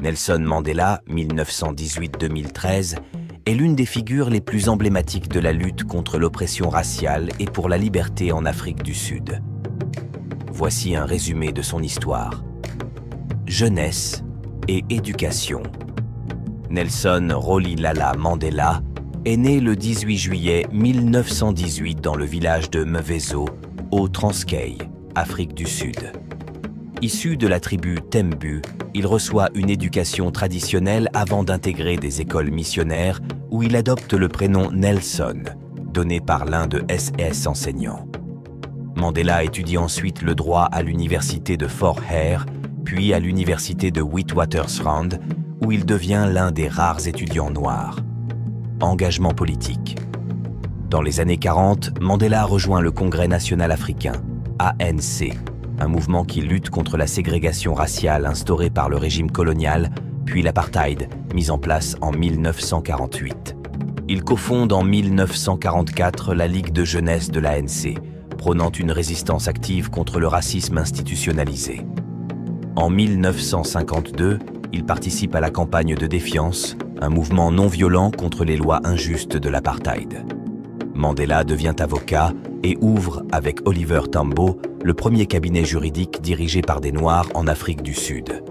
Nelson Mandela, 1918-2013, est l'une des figures les plus emblématiques de la lutte contre l'oppression raciale et pour la liberté en Afrique du Sud. Voici un résumé de son histoire. Jeunesse et éducation. Nelson Rolihlahla Mandela est né le 18 juillet 1918 dans le village de Mvezo, au Transkei, Afrique du Sud. Issu de la tribu Tembu, il reçoit une éducation traditionnelle avant d'intégrer des écoles missionnaires où il adopte le prénom Nelson, donné par l'un de SS enseignants. Mandela étudie ensuite le droit à l'université de Fort Hare, puis à l'université de Witwatersrand, où il devient l'un des rares étudiants noirs. Engagement politique. Dans les années 40, Mandela rejoint le Congrès national africain, ANC, un mouvement qui lutte contre la ségrégation raciale instaurée par le régime colonial, puis l'apartheid, mis en place en 1948. Il cofonde en 1944 la Ligue de jeunesse de l'ANC, prônant une résistance active contre le racisme institutionnalisé. En 1952, il participe à la campagne de défiance, un mouvement non violent contre les lois injustes de l'apartheid. Mandela devient avocat et ouvre, avec Oliver Tambo, le premier cabinet juridique dirigé par des Noirs en Afrique du Sud.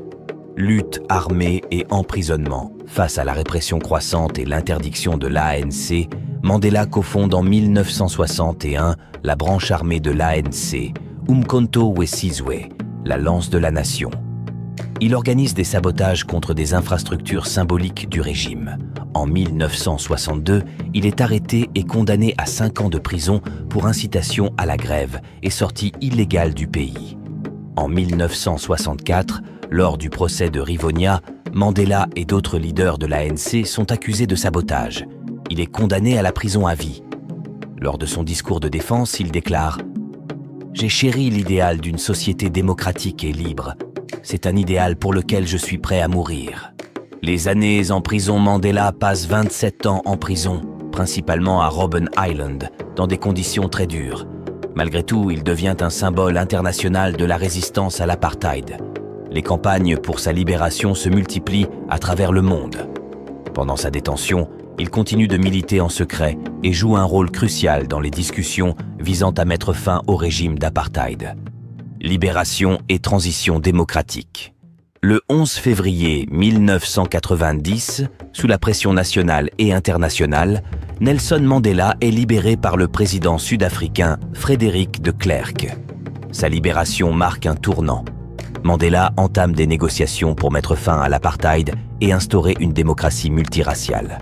Lutte armée et emprisonnement. Face à la répression croissante et l'interdiction de l'ANC, Mandela cofonde en 1961 la branche armée de l'ANC, Umkhonto we Sizwe, la lance de la nation. Il organise des sabotages contre des infrastructures symboliques du régime. En 1962, il est arrêté et condamné à 5 ans de prison pour incitation à la grève et sortie illégale du pays. En 1964, lors du procès de Rivonia, Mandela et d'autres leaders de l'ANC sont accusés de sabotage. Il est condamné à la prison à vie. Lors de son discours de défense, il déclare « J'ai chéri l'idéal d'une société démocratique et libre. C'est un idéal pour lequel je suis prêt à mourir. » Les années en prison, Mandela passe 27 ans en prison, principalement à Robben Island, dans des conditions très dures. Malgré tout, il devient un symbole international de la résistance à l'apartheid. Les campagnes pour sa libération se multiplient à travers le monde. Pendant sa détention, il continue de militer en secret et joue un rôle crucial dans les discussions visant à mettre fin au régime d'apartheid. Libération et transition démocratique. Le 11 février 1990, sous la pression nationale et internationale, Nelson Mandela est libéré par le président sud-africain Frédéric de Klerk. Sa libération marque un tournant. Mandela entame des négociations pour mettre fin à l'apartheid et instaurer une démocratie multiraciale.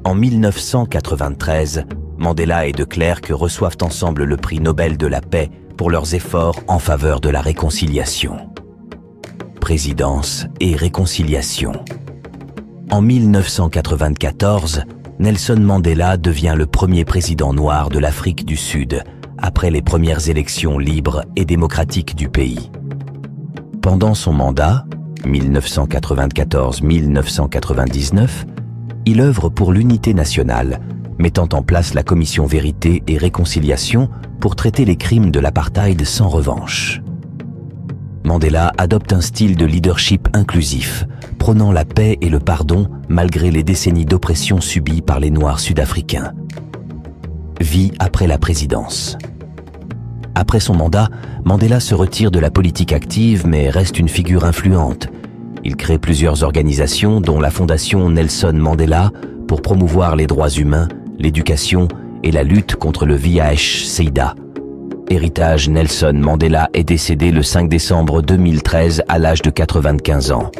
En 1993, Mandela et de Klerk reçoivent ensemble le prix Nobel de la paix pour leurs efforts en faveur de la réconciliation. Présidence et réconciliation. En 1994, Nelson Mandela devient le premier président noir de l'Afrique du Sud, après les premières élections libres et démocratiques du pays. Pendant son mandat, 1994-1999, il œuvre pour l'unité nationale, mettant en place la commission Vérité et Réconciliation pour traiter les crimes de l'apartheid sans revanche. Mandela adopte un style de leadership inclusif, prônant la paix et le pardon malgré les décennies d'oppression subies par les Noirs sud-africains. Vie après la présidence. Après son mandat, Mandela se retire de la politique active mais reste une figure influente. Il crée plusieurs organisations dont la fondation Nelson Mandela pour promouvoir les droits humains, l'éducation et la lutte contre le VIH-Sida. Héritage, Nelson Mandela est décédé le 5 décembre 2013 à l'âge de 95 ans.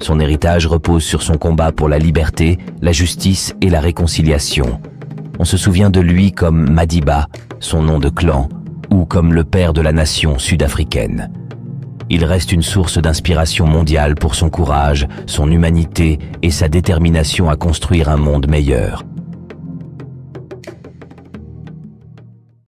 Son héritage repose sur son combat pour la liberté, la justice et la réconciliation. On se souvient de lui comme Madiba, son nom de clan, ou comme le père de la nation sud-africaine. Il reste une source d'inspiration mondiale pour son courage, son humanité et sa détermination à construire un monde meilleur.